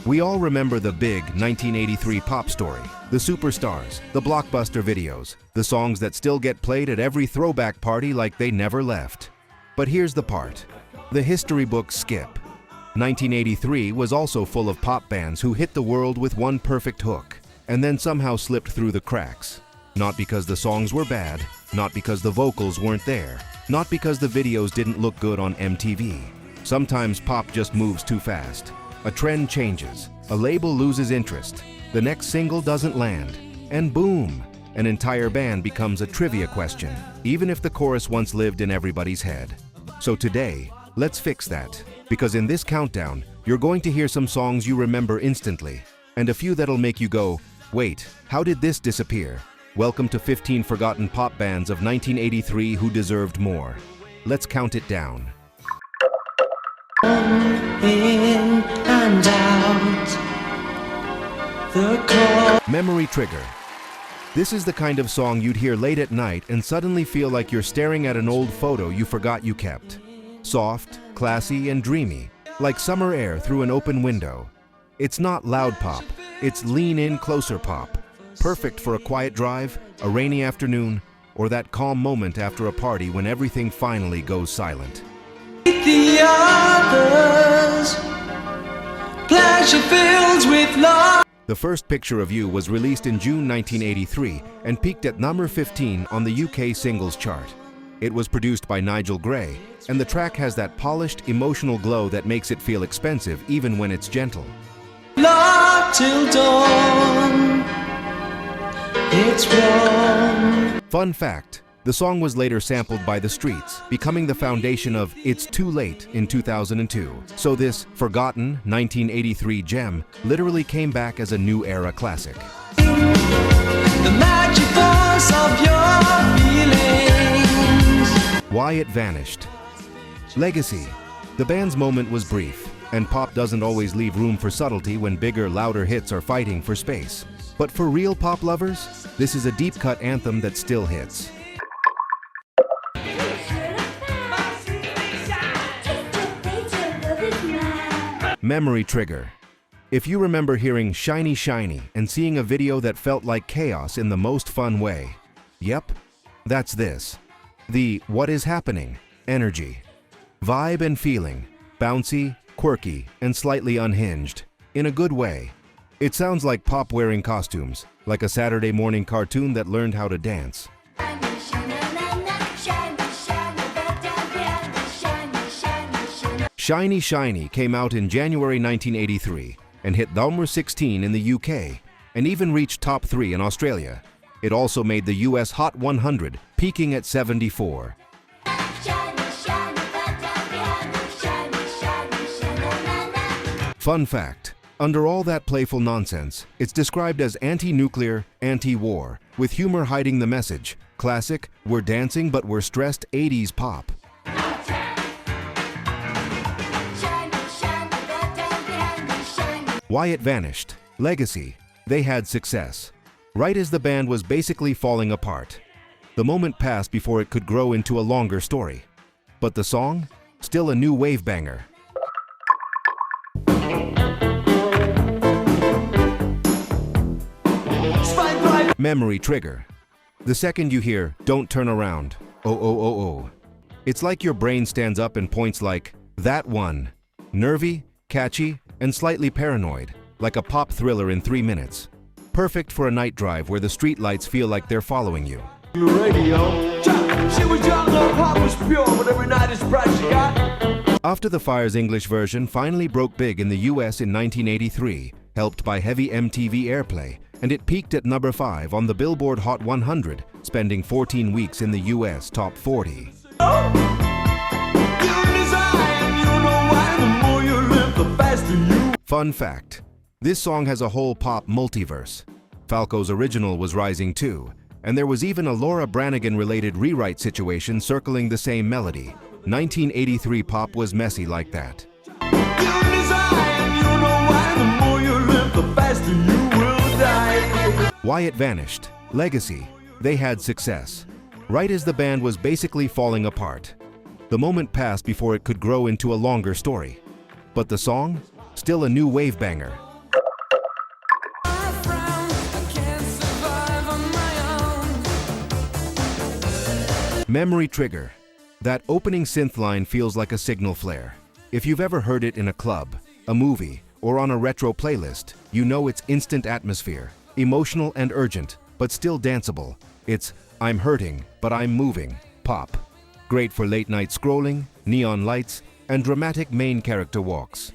We all remember the big 1983 pop story, the superstars, the blockbuster videos, the songs that still get played at every throwback party like they never left. But here's the part. The history books skip. 1983 was also full of pop bands who hit the world with one perfect hook, and then somehow slipped through the cracks. Not because the songs were bad, not because the vocals weren't there, not because the videos didn't look good on MTV. Sometimes pop just moves too fast. A trend changes, a label loses interest, the next single doesn't land, and boom, an entire band becomes a trivia question, even if the chorus once lived in everybody's head. So today, let's fix that, because in this countdown, you're going to hear some songs you remember instantly, and a few that'll make you go, wait, how did this disappear? Welcome to 15 forgotten pop bands of 1983 who deserved more. Let's count it down. In and out the Memory Trigger. This is the kind of song you'd hear late at night and suddenly feel like you're staring at an old photo you forgot you kept. Soft, classy, and dreamy, like summer air through an open window. It's not loud pop, it's lean-in closer pop. Perfect for a quiet drive, a rainy afternoon, or that calm moment after a party when everything finally goes silent. The others, pleasure fills with love. The first picture of you was released in June 1983 and peaked at number 15 on the UK singles chart. It was produced by Nigel Gray, and the track has that polished, emotional glow that makes it feel expensive even when it's gentle. Love till dawn, it's wrong. Fun fact, the song was later sampled by The Streets, becoming the foundation of It's Too Late in 2002. So this forgotten 1983 gem literally came back as a new era classic. The magic force of your feelings. Why It Vanished. Legacy. The band's moment was brief, and pop doesn't always leave room for subtlety when bigger, louder hits are fighting for space. But for real pop lovers, this is a deep-cut anthem that still hits. Memory Trigger. If you remember hearing Shiny Shiny and seeing a video that felt like chaos in the most fun way, yep, that's this. The What Is Happening energy. Vibe and feeling, bouncy, quirky, and slightly unhinged, in a good way. It sounds like pop wearing costumes, like a Saturday morning cartoon that learned how to dance. Shiny Shiny came out in January 1983 and hit number 16 in the UK and even reached top 3 in Australia. It also made the US Hot 100, peaking at 74. Fun fact, under all that playful nonsense, it's described as anti-nuclear, anti-war, with humor hiding the message. Classic, we're dancing but we're stressed 80s pop. Why It Vanished. Legacy. They had success. Right as the band was basically falling apart. The moment passed before it could grow into a longer story. But the song? Still a new wave banger. Memory Trigger. The second you hear, Don't Turn Around, oh oh oh oh, it's like your brain stands up and points like, that one. Nervy, catchy, and slightly paranoid, like a pop thriller in 3 minutes. Perfect for a night drive where the streetlights feel like they're following you. After the Fire's English version finally broke big in the US in 1983, helped by heavy MTV airplay, and it peaked at number 5 on the Billboard Hot 100, spending 14 weeks in the US Top 40. Fun fact, this song has a whole pop multiverse. Falco's original was rising too, and there was even a Laura Branigan-related rewrite situation circling the same melody. 1983 pop was messy like that. Why It Vanished. Legacy. They had success. Right as the band was basically falling apart. The moment passed before it could grow into a longer story. But the song? Still a new wave banger. Memory trigger. That opening synth line feels like a signal flare. If you've ever heard it in a club, a movie, or on a retro playlist, you know it's instant atmosphere, emotional and urgent, but still danceable. It's I'm hurting, but I'm moving, pop. Great for late night scrolling, neon lights, and dramatic main character walks.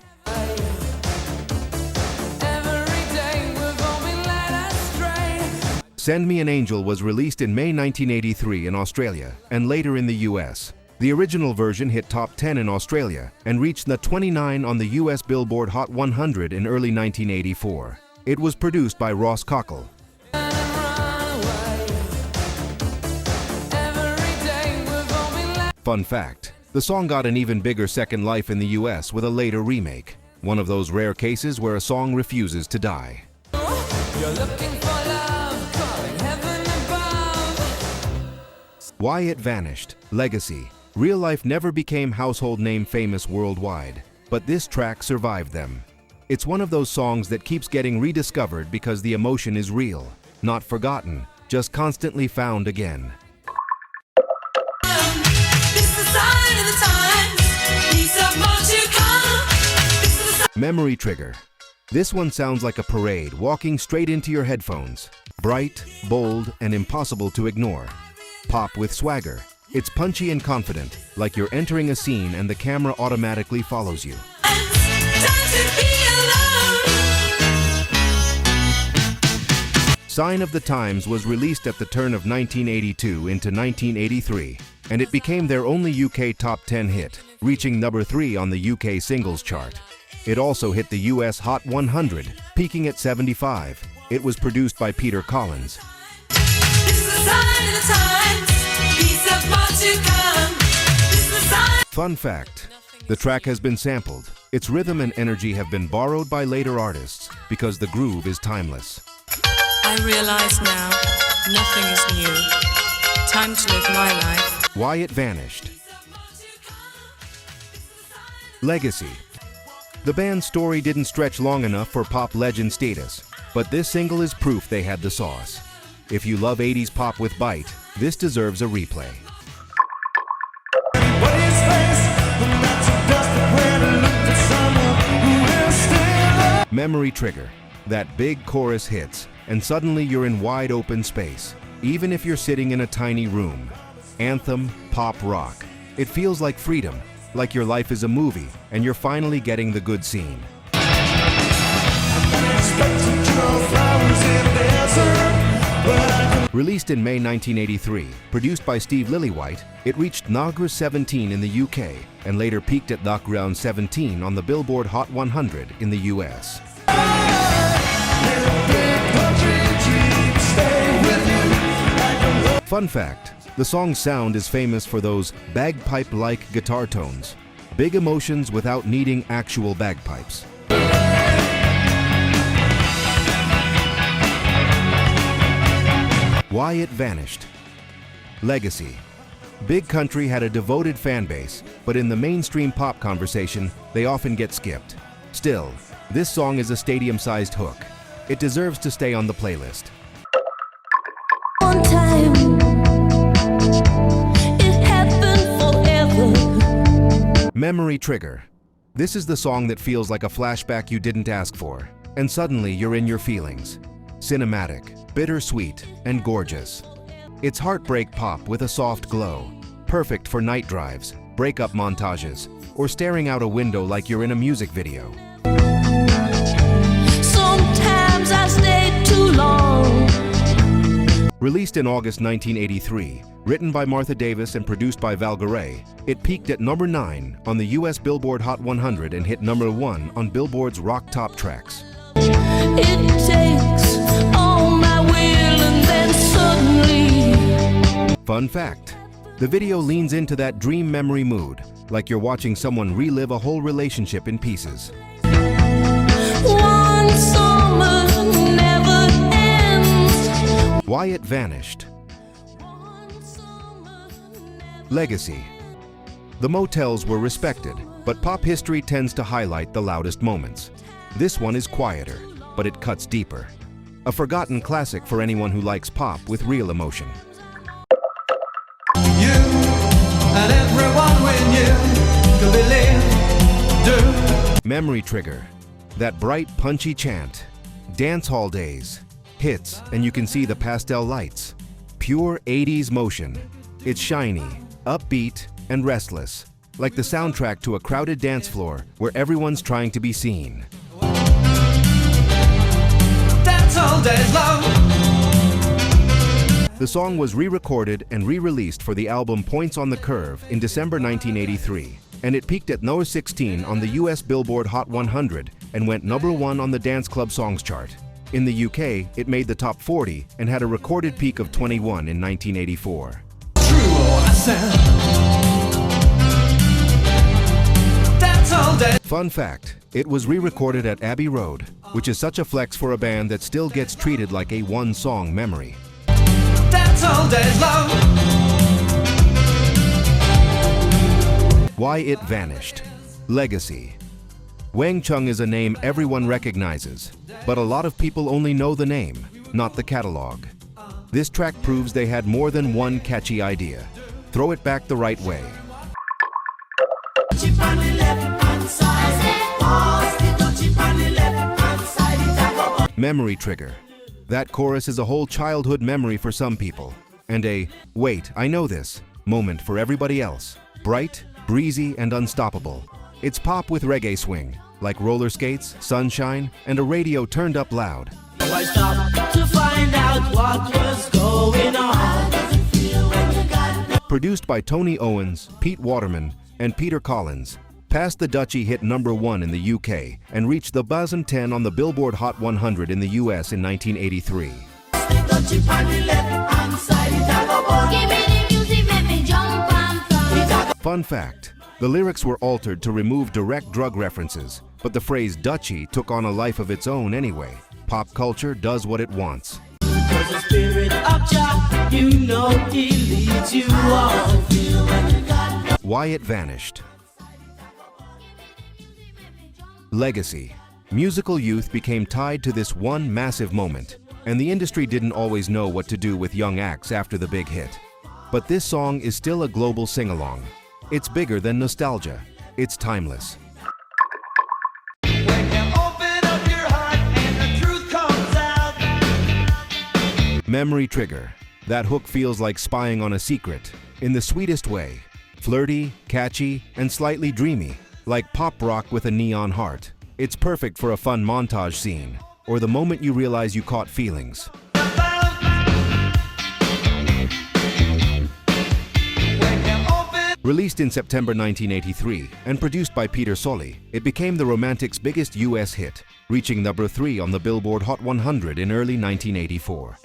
Send Me an Angel was released in May 1983 in Australia and later in the US. The original version hit top 10 in Australia and reached the 29 on the US Billboard Hot 100 in early 1984. It was produced by Ross Cockle. Fun fact, the song got an even bigger second life in the US with a later remake. One of those rare cases where a song refuses to die. You're looking for love, calling heaven above. Why It Vanished. Legacy. Real life never became household name famous worldwide, but this track survived them. It's one of those songs that keeps getting rediscovered because the emotion is real, not forgotten, just constantly found again. Memory trigger. This one sounds like a parade walking straight into your headphones. Bright, bold, and impossible to ignore. Pop with swagger. It's punchy and confident, like you're entering a scene and the camera automatically follows you. Sign of the Times was released at the turn of 1982 into 1983, and it became their only UK top 10 hit, reaching number 3 on the UK singles chart. It also hit the US Hot 100, peaking at 75. It was produced by Peter Collins. Fun fact, the track has been sampled. Its rhythm and energy have been borrowed by later artists because the groove is timeless. I realize now, nothing is new. Time to live my life. Why It Vanished. Legacy. The band's story didn't stretch long enough for pop legend status, but this single is proof they had the sauce. If you love 80s pop with bite, this deserves a replay. Memory trigger. That big chorus hits, and suddenly you're in wide open space, even if you're sitting in a tiny room. Anthem, pop rock. It feels like freedom, like your life is a movie, and you're finally getting the good scene. Released in May 1983, produced by Steve Lillywhite, it reached number 17 in the UK and later peaked at number 17 on the Billboard Hot 100 in the US. Fun fact, the song's sound is famous for those bagpipe-like guitar tones. Big emotions without needing actual bagpipes. Why It Vanished. Legacy. Big Country had a devoted fan base, but in the mainstream pop conversation, they often get skipped. Still, this song is a stadium-sized hook. It deserves to stay on the playlist. One time, it happened forever. Memory trigger. This is the song that feels like a flashback you didn't ask for, and suddenly you're in your feelings. Cinematic, bittersweet, and gorgeous. It's heartbreak pop with a soft glow, perfect for night drives, breakup montages, or staring out a window like you're in a music video. Sometimes I stay too long. Released in August 1983, written by Martha Davis and produced by Val Garay, it peaked at number 9 on the US Billboard Hot 100 and hit number 1 on Billboard's Rock Top Tracks. It takes all my will and then suddenly. Fun fact, the video leans into that dream memory mood, like you're watching someone relive a whole relationship in pieces. One summer never ends. Why It Vanished. Legacy. The Motels were respected, but pop history tends to highlight the loudest moments. This one is quieter, but it cuts deeper. A forgotten classic for anyone who likes pop with real emotion. You and everyone we knew could believe, do. Memory Trigger. That bright, punchy chant. Dance hall days. Hits, and you can see the pastel lights. Pure 80s motion. It's shiny, upbeat, and restless. Like the soundtrack to a crowded dance floor where everyone's trying to be seen. Dance all days long. The song was re-recorded and re-released for the album Points on the Curve in December 1983, and it peaked at number 16 on the US Billboard Hot 100 and went number 1 on the Dance Club Songs chart. In the UK, it made the top 40 and had a recorded peak of 21 in 1984. True, I said. Dance all day. Fun fact, it was re-recorded at Abbey Road, which is such a flex for a band that still gets treated like a one-song memory. Dance all days long. Why it vanished. Legacy. Wang Chung is a name everyone recognizes, but a lot of people only know the name, not the catalog. This track proves they had more than one catchy idea. Throw it back the right way. Memory Trigger. That chorus is a whole childhood memory for some people, and a "wait, I know this" moment for everybody else. Bright, breezy, and unstoppable. It's pop with reggae swing, like roller skates, sunshine, and a radio turned up loud. I stopped to find out what was going on. Produced by Tony Owens, Pete Waterman, and Peter Collins, Pass the Dutchie hit number 1 in the UK and reached the buzz 10 on the Billboard Hot 100 in the US in 1983. Fun fact, the lyrics were altered to remove direct drug references, but the phrase Dutchie took on a life of its own anyway. Pop culture does what it wants. The spirit of Jah, you know he leads you on. Why it vanished. Legacy. Musical youth became tied to this one massive moment, and the industry didn't always know what to do with young acts after the big hit. But this song is still a global sing-along. It's bigger than nostalgia. It's timeless. When you open up your heart and the truth comes out. Memory Trigger. That hook feels like spying on a secret, in the sweetest way. Flirty, catchy, and slightly dreamy, like pop rock with a neon heart. It's perfect for a fun montage scene, or the moment you realize you caught feelings. Released in September 1983 and produced by Peter Solly, it became the Romantics' biggest US hit, reaching number 3 on the Billboard Hot 100 in early 1984.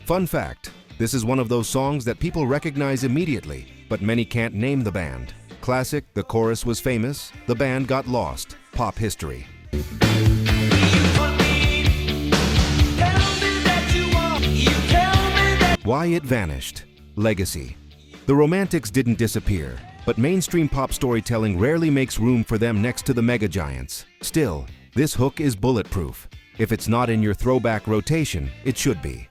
Fun fact, this is one of those songs that people recognize immediately, but many can't name the band. Classic, the chorus was famous, the band got lost. Pop history. Why it vanished. Legacy. The Romantics didn't disappear, but mainstream pop storytelling rarely makes room for them next to the mega giants. Still, this hook is bulletproof. If it's not in your throwback rotation, it should be.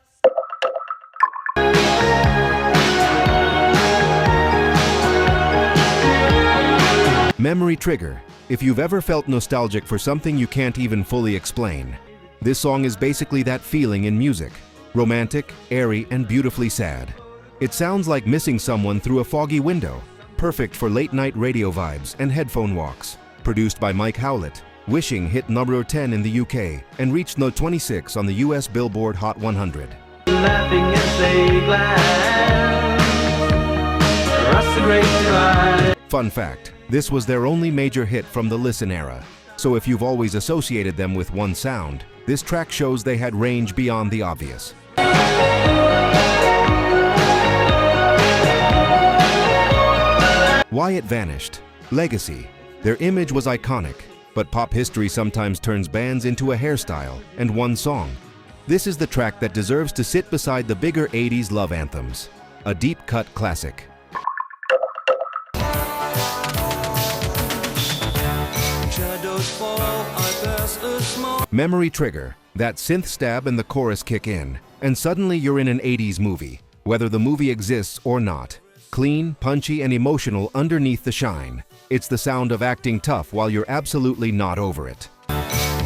Memory Trigger. If you've ever felt nostalgic for something you can't even fully explain, this song is basically that feeling in music. Romantic, airy, and beautifully sad. It sounds like missing someone through a foggy window. Perfect for late-night radio vibes and headphone walks. Produced by Mike Howlett, Wishing hit number 10 in the UK and reached number 26 on the US Billboard Hot 100. Laughing and say glad. Across the great divide. Fun fact, this was their only major hit from the Listen era. So if you've always associated them with one sound, this track shows they had range beyond the obvious. Why it vanished. Legacy. Their image was iconic, but pop history sometimes turns bands into a hairstyle and one song. This is the track that deserves to sit beside the bigger 80s love anthems. A deep-cut classic. Memory Trigger. That synth stab and the chorus kick in, and suddenly you're in an 80s movie, whether the movie exists or not. Clean, punchy, and emotional underneath the shine. It's the sound of acting tough while you're absolutely not over it.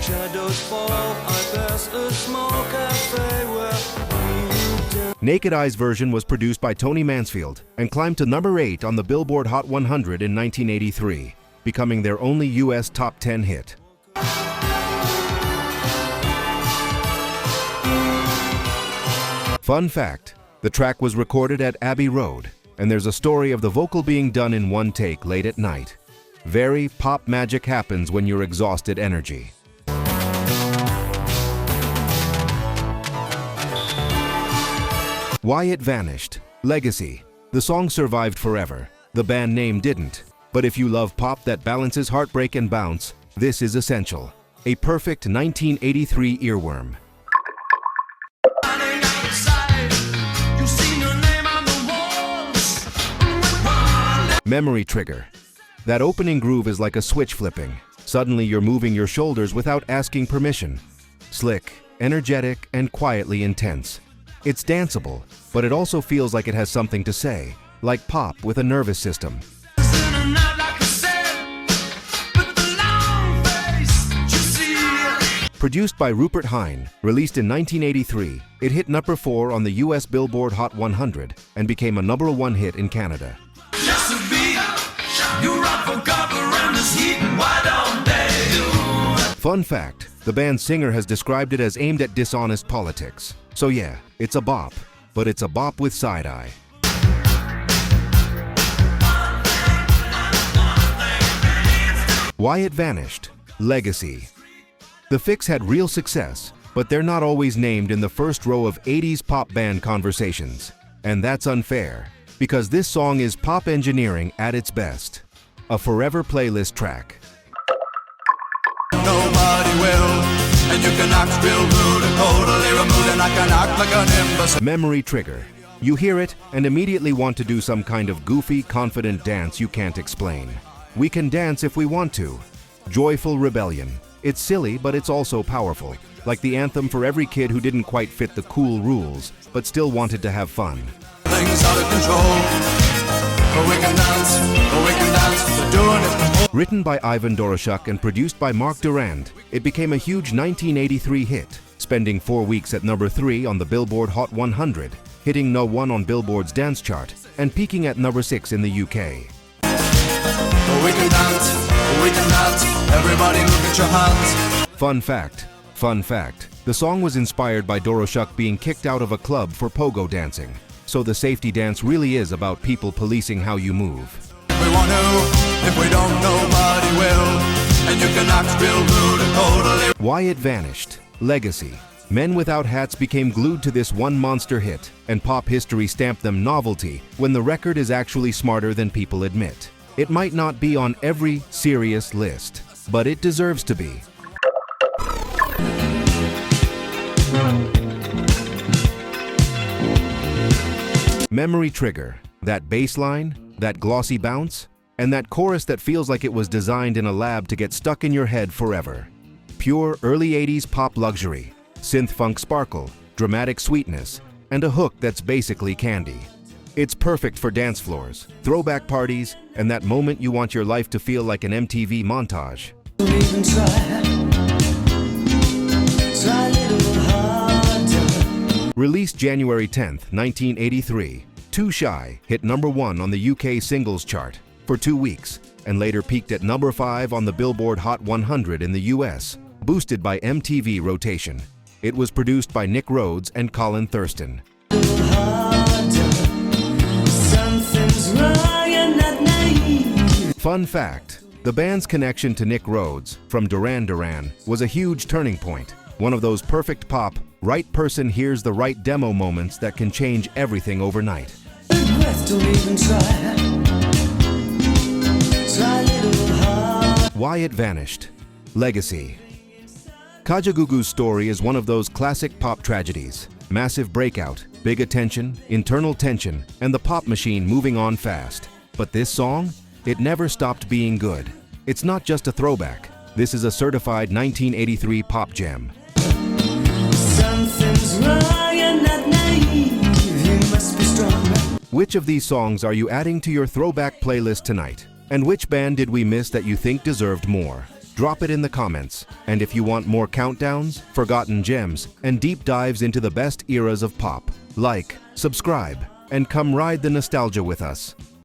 Shadows fall, I pass a small cafe where Naked Eye's version was produced by Tony Mansfield and climbed to number 8 on the Billboard Hot 100 in 1983, becoming their only US top 10 hit. Fun fact, the track was recorded at Abbey Road, and there's a story of the vocal being done in one take late at night. Very pop magic happens when you're exhausted energy. Why It Vanished. Legacy. The song survived forever. The band name didn't. But if you love pop that balances heartbreak and bounce, this is essential. A perfect 1983 earworm. Memory Trigger. That opening groove is like a switch flipping. Suddenly you're moving your shoulders without asking permission. Slick, energetic, and quietly intense. It's danceable, but it also feels like it has something to say, like pop with a nervous system. Produced by Rupert Hine, released in 1983, it hit number 4 on the US Billboard Hot 100 and became a number 1 hit in Canada. Fun fact, the band's singer has described it as aimed at dishonest politics. So yeah, it's a bop, but it's a bop with side-eye. Why It Vanished. Legacy. The Fix had real success, but they're not always named in the first row of 80s pop band conversations. And that's unfair, because this song is pop engineering at its best. A forever playlist track. nobody will. And you can act real rude and totally removed, and I can act like an imbecile. Memory Trigger. You hear it and immediately want to do some kind of goofy, confident dance you can't explain. We can dance if we want to. Joyful Rebellion. It's silly, but it's also powerful. Like the anthem for every kid who didn't quite fit the cool rules, but still wanted to have fun. Things out of control. But we can dance, we're doing it. Written by Ivan Doroshuk and produced by Mark Durand, it became a huge 1983 hit, spending 4 weeks at number 3 on the Billboard Hot 100, hitting no. 1 on Billboard's dance chart, and peaking at number 6 in the UK. But we can dance, everybody look at your hands. Fun fact, the song was inspired by Doroshuk being kicked out of a club for pogo dancing. So the safety dance really is about people policing how you move. If we want to, if we don't, nobody will. And you can act real rude and totally. Why It Vanished. Legacy. Men Without Hats became glued to this one monster hit, and pop history stamped them novelty when the record is actually smarter than people admit. It might not be on every serious list, but it deserves to be. Memory Trigger. That bass line, that glossy bounce, and that chorus that feels like it was designed in a lab to get stuck in your head forever. Pure early 80s pop luxury, synth funk sparkle, dramatic sweetness, and a hook that's basically candy. It's perfect for dance floors, throwback parties, and that moment you want your life to feel like an MTV montage. Released January 10th, 1983, Too Shy hit number 1 on the UK singles chart for 2 weeks and later peaked at number 5 on the Billboard Hot 100 in the US, boosted by MTV rotation. It was produced by Nick Rhodes and Colin Thurston. Fun fact, the band's connection to Nick Rhodes from Duran Duran was a huge turning point. One of those perfect pop, right person hears the right demo moments that can change everything overnight. Why It Vanished. Legacy. Kajagoogoo's story is one of those classic pop tragedies. Massive breakout, big attention, internal tension, and the pop machine moving on fast. But this song? It never stopped being good. It's not just a throwback. This is a certified 1983 pop gem. Something's wrong and Which of these songs are you adding to your throwback playlist tonight? And which band did we miss that you think deserved more? Drop it in the comments. And if you want more countdowns, forgotten gems, and deep dives into the best eras of pop, like, subscribe, and come ride the nostalgia with us.